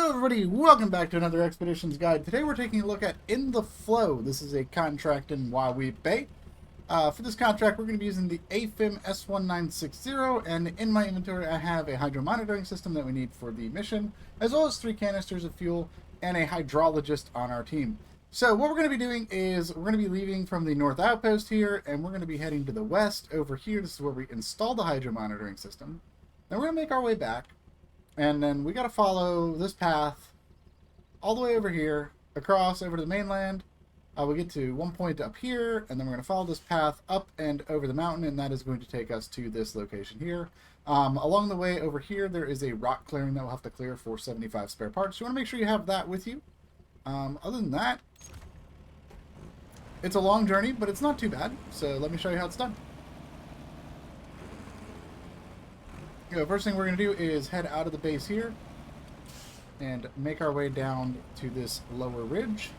Hello everybody, welcome back to another Expeditions Guide. Today we're taking a look at In the Flow. This is a contract in Wahweap Bay. For this contract we're going to be using the AFIM S1960, and in my inventory I have a hydro monitoring system that we need for the mission, as well as 3 canisters of fuel and a hydrologist on our team. So what we're going to be doing is we're going to be leaving from the north outpost here, and we're going to be heading to the west over here. This is where we install the hydro monitoring system. Then we're going to make our way back. And then we got to follow this path all the way over here, across over to the mainland. We get to one point up here, and then we're going to follow this path up and over the mountain, and that is going to take us to this location here. Along the way over here, there is a rock clearing that we'll have to clear for 75 spare parts. You want to make sure you have that with you. Other than that, it's a long journey, but it's not too bad. So let me show you how it's done. First thing we're going to do is head out of the base here and make our way down to this lower ridge.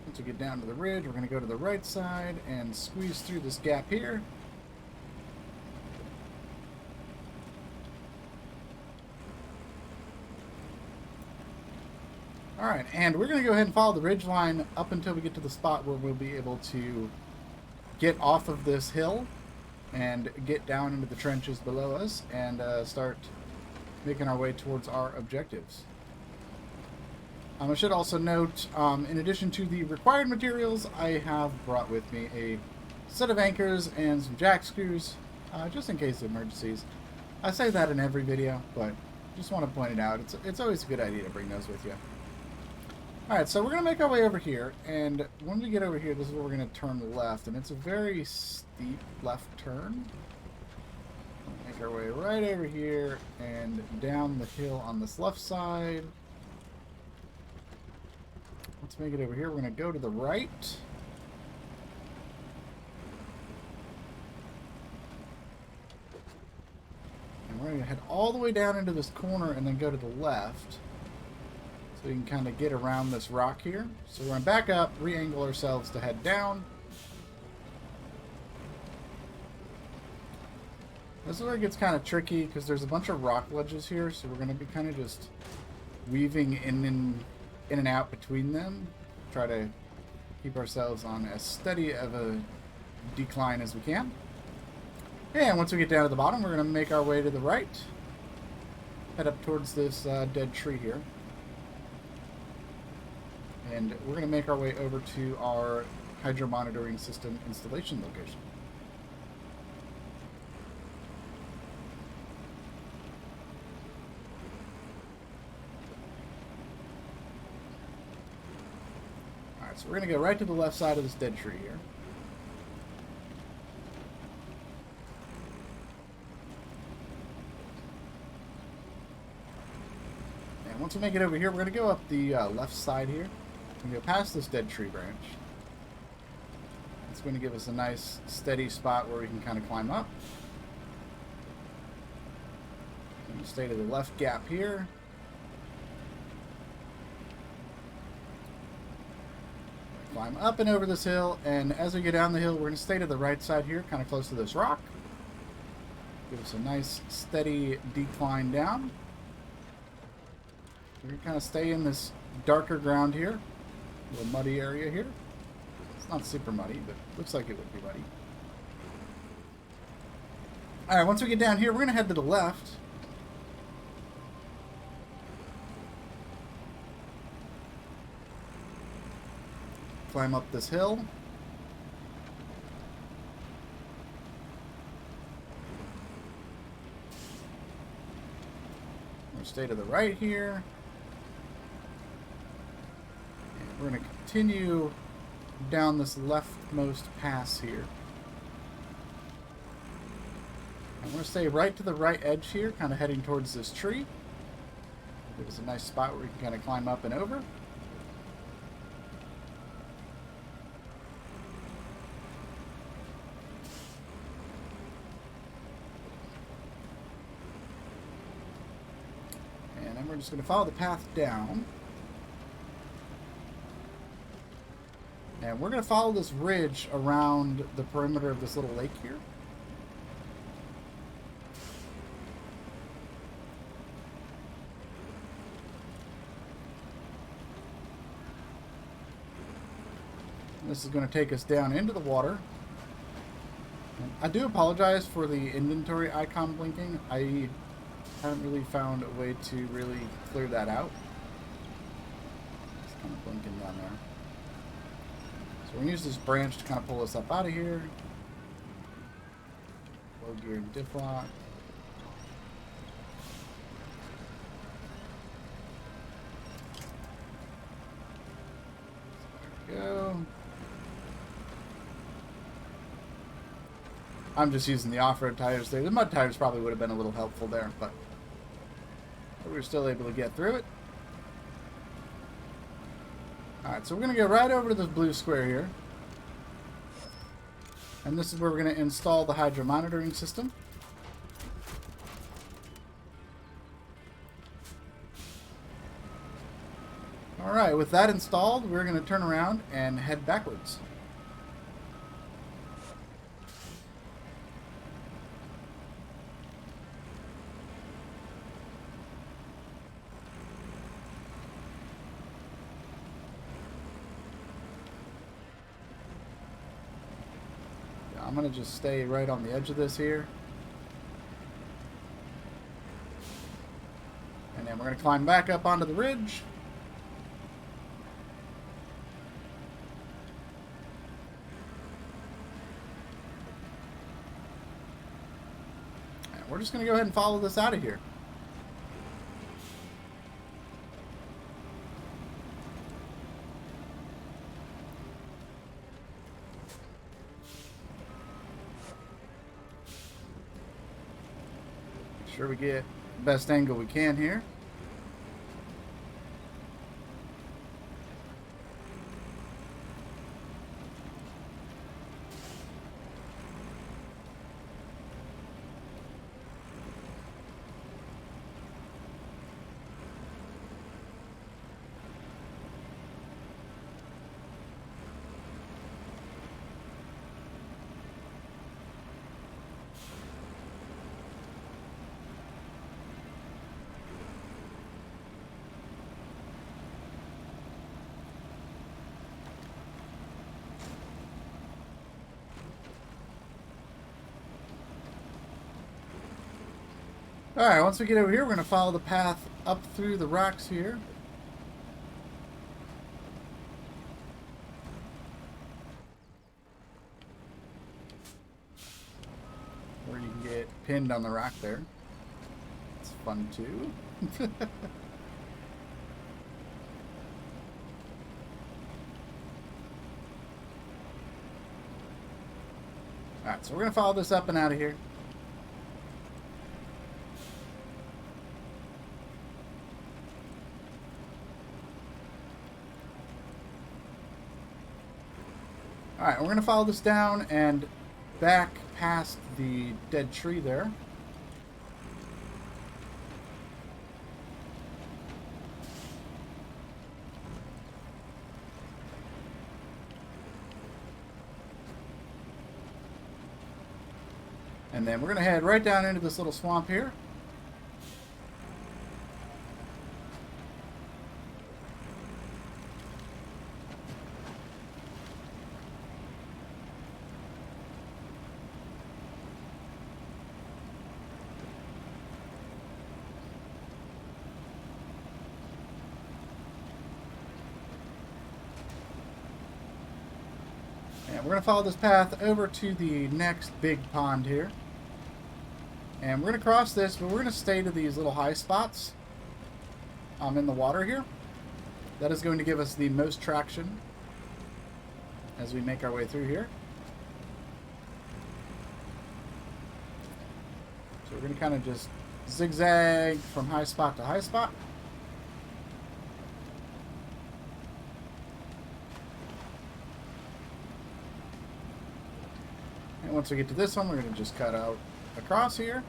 Once we get down to the ridge, we're going to go to the right side and squeeze through this gap here. Alright, and we're going to go ahead and follow the ridge line up until we get to the spot where we'll be able to get off of this hill and get down into the trenches below us and start making our way towards our objectives. I should also note, in addition to the required materials, I have brought with me a set of anchors and some jack screws, just in case of emergencies. I say that in every video, but just want to point it out. It's always a good idea to bring those with you. Alright, so we're going to make our way over here, and when we get over here, this is where we're going to turn left, and it's a very steep left turn. Make our way right over here, and down the hill on this left side. Let's make it over here. We're going to go to the right. And we're going to head all the way down into this corner, and then go to the left. So we can kind of get around this rock here. So we're going to back up, re-angle ourselves to head down. This is where it gets kind of tricky because there's a bunch of rock ledges here. So we're going to be kind of just weaving in and out between them. Try to keep ourselves on as steady of a decline as we can. And once we get down to the bottom, we're going to make our way to the right. Head up towards this dead tree here. And we're going to make our way over to our hydro monitoring system installation location. Alright, so we're going to go right to the left side of this dead tree here. And once we make it over here, we're going to go up the left side here. We go past this dead tree branch. It's going to give us a nice steady spot where we can kind of climb up. And stay to the left gap here. Climb up and over this hill, and as we go down the hill, we're going to stay to the right side here, kind of close to this rock. Give us a nice steady decline down. We're going to kind of stay in this darker ground here. A little muddy area here. It's not super muddy, but looks like it would be muddy. Alright, once we get down here, we're going to head to the left. Climb up this hill. We're going to stay to the right here. We're going to continue down this leftmost pass here. I'm going to stay right to the right edge here, kind of heading towards this tree. There's a nice spot where we can kind of climb up and over. And then we're just going to follow the path down. And we're going to follow this ridge around the perimeter of this little lake here. This is going to take us down into the water. And I do apologize for the inventory icon blinking. I haven't really found a way to really clear that out. It's kind of blinking down there. So we're going to use this branch to kind of pull us up out of here. Low gear and diff lock. There we go. I'm just using the off-road tires there. The mud tires probably would have been a little helpful there, but we were still able to get through it. Alright, so we're going to go right over to this blue square here. And this is where we're going to install the hydro monitoring system. Alright, with that installed, we're going to turn around and head backwards. I'm going to just stay right on the edge of this here. And then we're going to climb back up onto the ridge. And we're just going to go ahead and follow this out of here. Sure we get the best angle we can here. Alright, once we get over here, we're going to follow the path up through the rocks here. Or you can get pinned on the rock there. It's fun too. Alright, so we're going to follow this up and out of here. Alright, we're going to follow this down and back past the dead tree there. And then we're going to head right down into this little swamp here. And we're going to follow this path over to the next big pond here. And we're going to cross this, but we're going to stay to these little high spots in the water here. That is going to give us the most traction as we make our way through here. So we're going to kind of just zigzag from high spot to high spot. And once we get to this one, we're going to just cut out across here.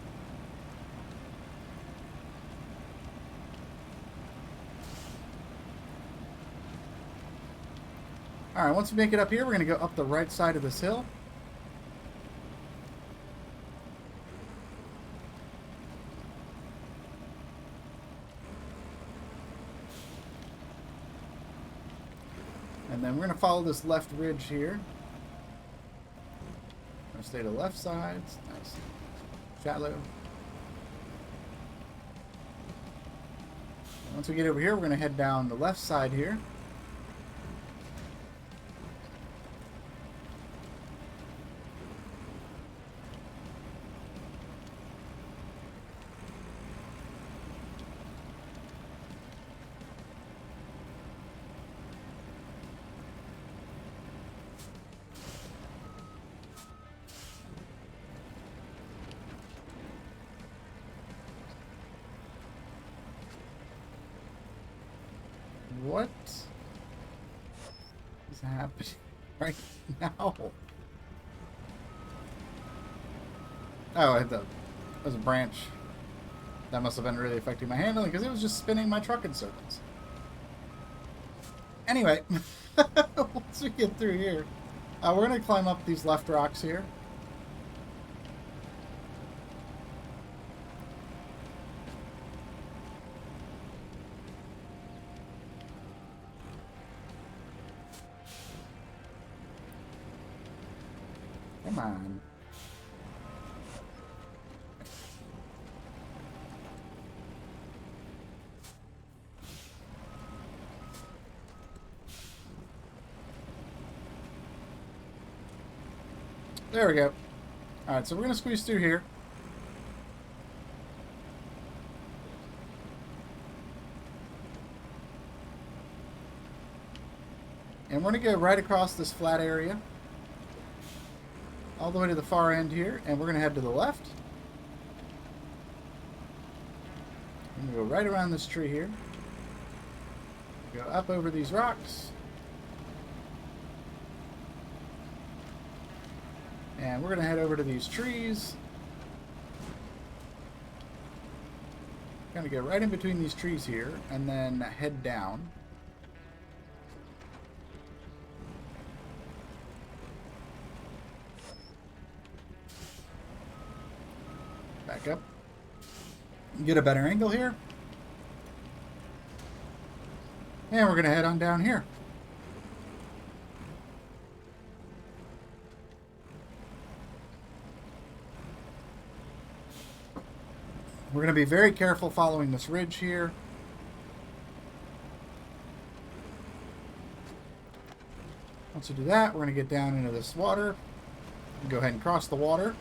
Alright, once we make it up here, we're going to go up the right side of this hill. And then we're going to follow this left ridge here. Going to stay to the left side. It's nice. Shallow. Once we get over here, we're going to head down the left side here. What is happening right now? Oh, I hit that was a branch. That must have been really affecting my handling because it was just spinning my truck in circles. Anyway, once we get through here, we're going to climb up these left rocks here. Come on. There we go. Alright, so we're going to squeeze through here. And we're going to go right across this flat area. All the way to the far end here, and we're going to head to the left. I'm going to go right around this tree here. Go up over these rocks. And we're going to head over to these trees. Going to go right in between these trees here, and then head down. Back up. Get a better angle here. And we're going to head on down here. We're going to be very careful following this ridge here. Once we do that, we're going to get down into this water. Go ahead and cross the water.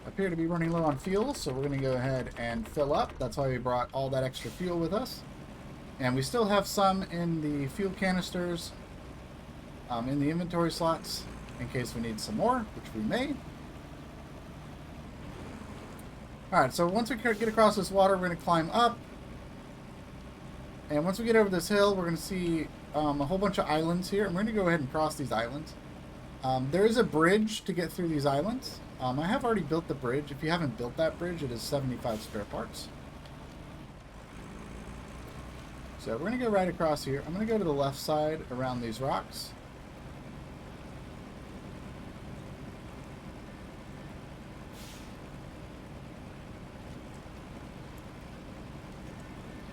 Appear to be running low on fuel, so we're going to go ahead and fill up. That's why we brought all that extra fuel with us. And we still have some in the fuel canisters, in the inventory slots, in case we need some more, which we may. Alright, so once we get across this water, we're going to climb up. And once we get over this hill, we're going to see a whole bunch of islands here. And we're going to go ahead and cross these islands. There is a bridge to get through these islands. I have already built the bridge. If you haven't built that bridge, it is 75 spare parts. So we're going to go right across here. I'm going to go to the left side around these rocks.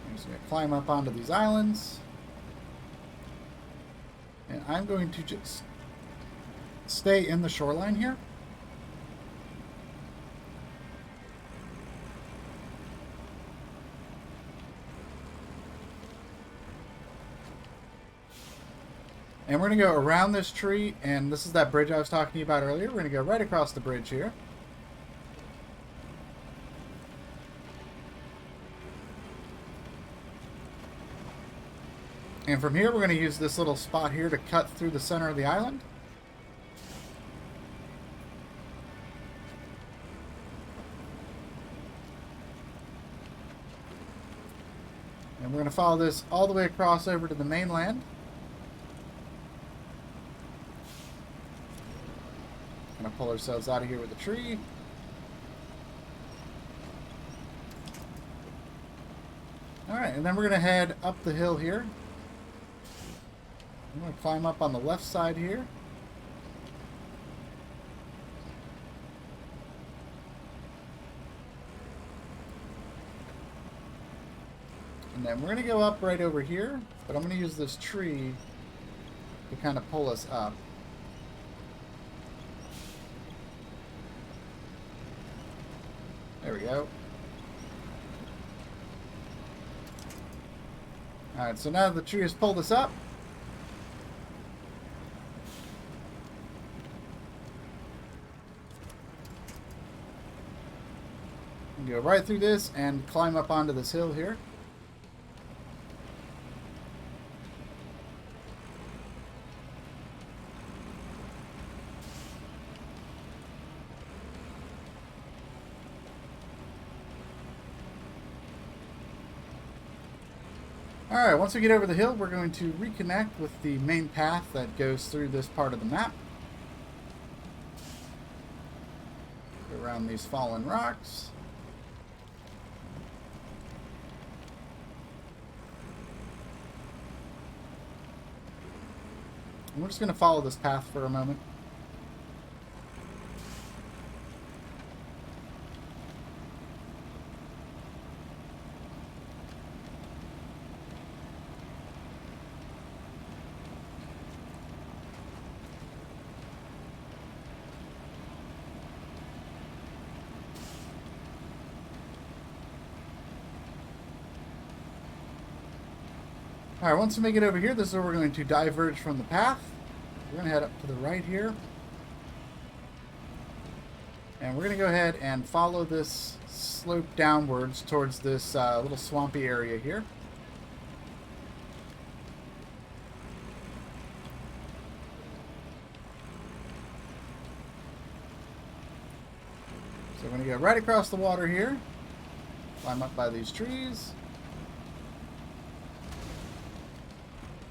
I'm just going to climb up onto these islands. And I'm going to just stay in the shoreline here. And we're going to go around this tree, and this is that bridge I was talking to you about earlier. We're going to go right across the bridge here. And from here, we're going to use this little spot here to cut through the center of the island. And we're going to follow this all the way across over to the mainland. Going to pull ourselves out of here with a tree. Alright, and then we're going to head up the hill here. I'm going to climb up on the left side here. And then we're going to go up right over here, but I'm going to use this tree to kind of pull us up. There we go. Alright, so now the tree has pulled us up. We can go right through this and climb up onto this hill here. Alright, once we get over the hill, we're going to reconnect with the main path that goes through this part of the map. Go around these fallen rocks. And we're just going to follow this path for a moment. Alright, once we make it over here, this is where we're going to diverge from the path. We're going to head up to the right here. And we're going to go ahead and follow this slope downwards towards this little swampy area here. So we're going to go right across the water here. Climb up by these trees.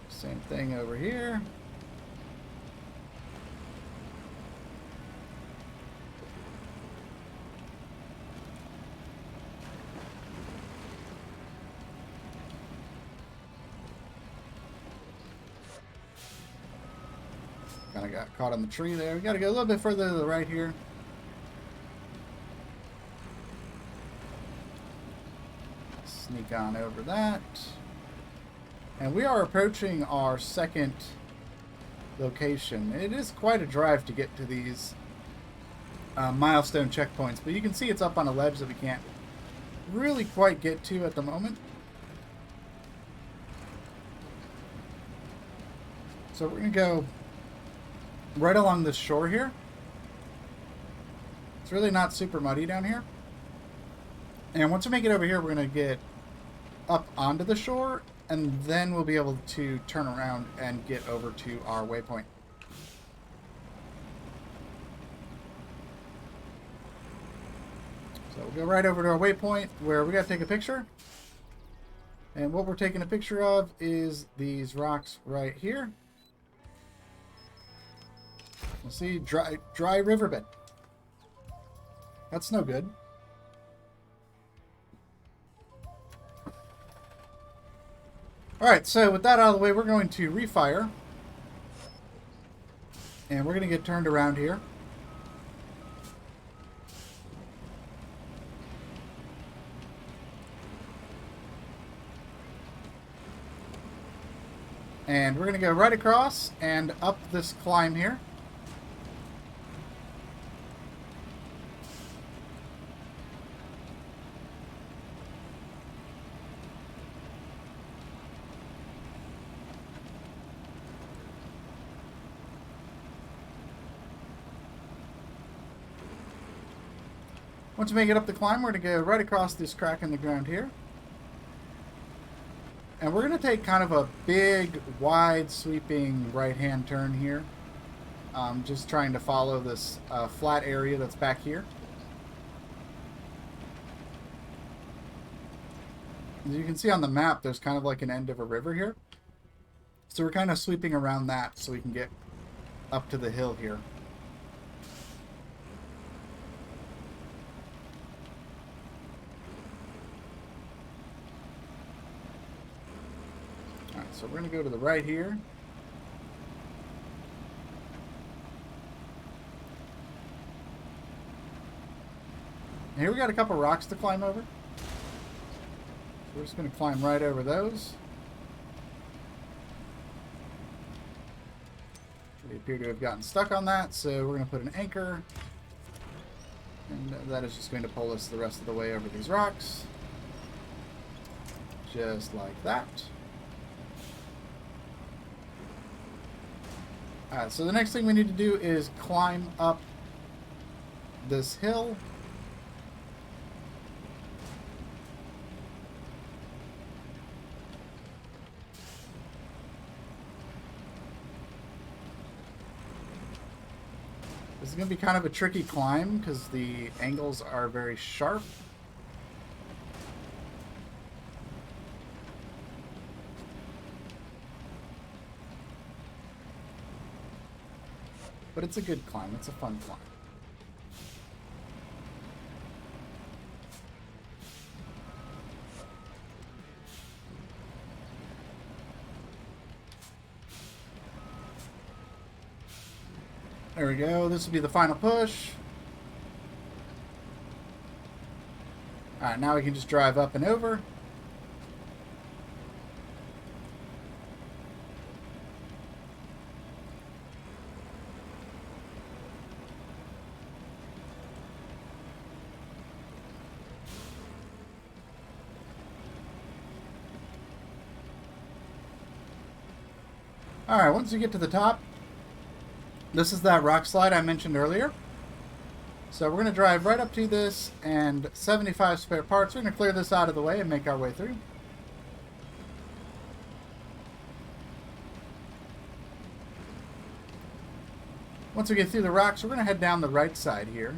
Same thing over here. Kind of got caught on the tree there. We got to go a little bit further to the right here. Sneak on over that. And we are approaching our second location. It is quite a drive to get to these milestone checkpoints, but you can see it's up on a ledge that we can't really quite get to at the moment. So we're going to go right along this shore here. It's really not super muddy down here. And once we make it over here, we're going to get up onto the shore, and then we'll be able to turn around and get over to our waypoint. So we'll go right over to our waypoint where we got to take a picture. And what we're taking a picture of is these rocks right here. You'll see dry riverbed. That's no good. Alright, so with that out of the way, we're going to refire. And we're going to get turned around here. And we're going to go right across and up this climb here. Once we make it up the climb, we're going to go right across this crack in the ground here. And we're going to take kind of a big, wide, sweeping right-hand turn here. Just trying to follow this flat area that's back here. As you can see on the map, there's kind of like an end of a river here. So we're kind of sweeping around that so we can get up to the hill here. Alright, so we're going to go to the right here. And here we got a couple rocks to climb over. So we're just going to climb right over those. We appear to have gotten stuck on that, so we're going to put an anchor. And that is just going to pull us the rest of the way over these rocks. Just like that. Alright, so the next thing we need to do is climb up this hill. This is going to be kind of a tricky climb because the angles are very sharp. But it's a good climb. It's a fun climb. There we go. This will be the final push. Alright, now we can just drive up and over. Alright, once you get to the top, this is that rock slide I mentioned earlier. So we're going to drive right up to this and 75 spare parts. We're going to clear this out of the way and make our way through. Once we get through the rocks, we're going to head down the right side here.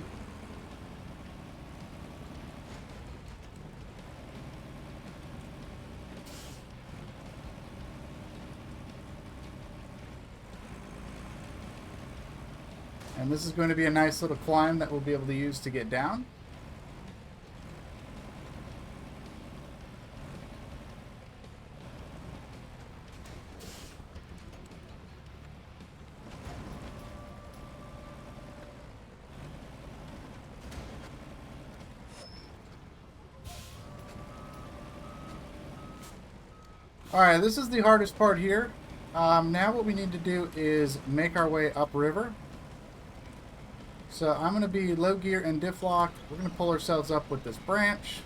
And this is going to be a nice little climb that we'll be able to use to get down. Alright, this is the hardest part here. Now what we need to do is make our way upriver. So I'm going to be low gear and diff lock. We're going to pull ourselves up with this branch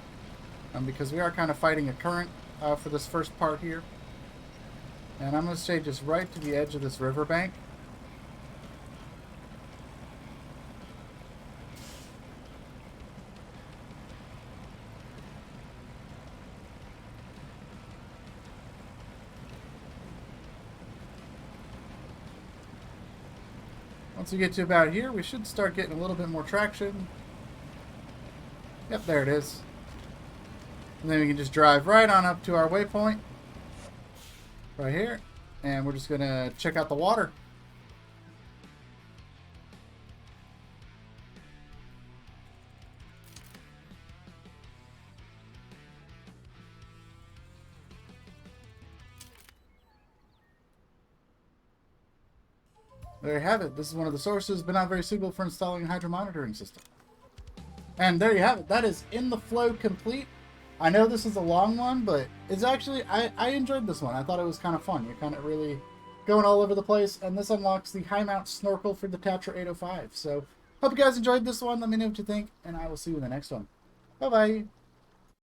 because we are kind of fighting a current for this first part here. And I'm going to stay just right to the edge of this riverbank. Once we get to about here, we should start getting a little bit more traction. Yep, there it is. And then we can just drive right on up to our waypoint. Right here. And we're just going to check out the water. There you have it. This is one of the sources, but not very suitable for installing a hydro monitoring system. And there you have it. That is In the Flow complete. I know this is a long one, but it's actually, I enjoyed this one. I thought it was kind of fun. You're kind of really going all over the place. And this unlocks the high mount snorkel for the Tatra 805. So, hope you guys enjoyed this one. Let me know what you think, and I will see you in the next one. Bye-bye.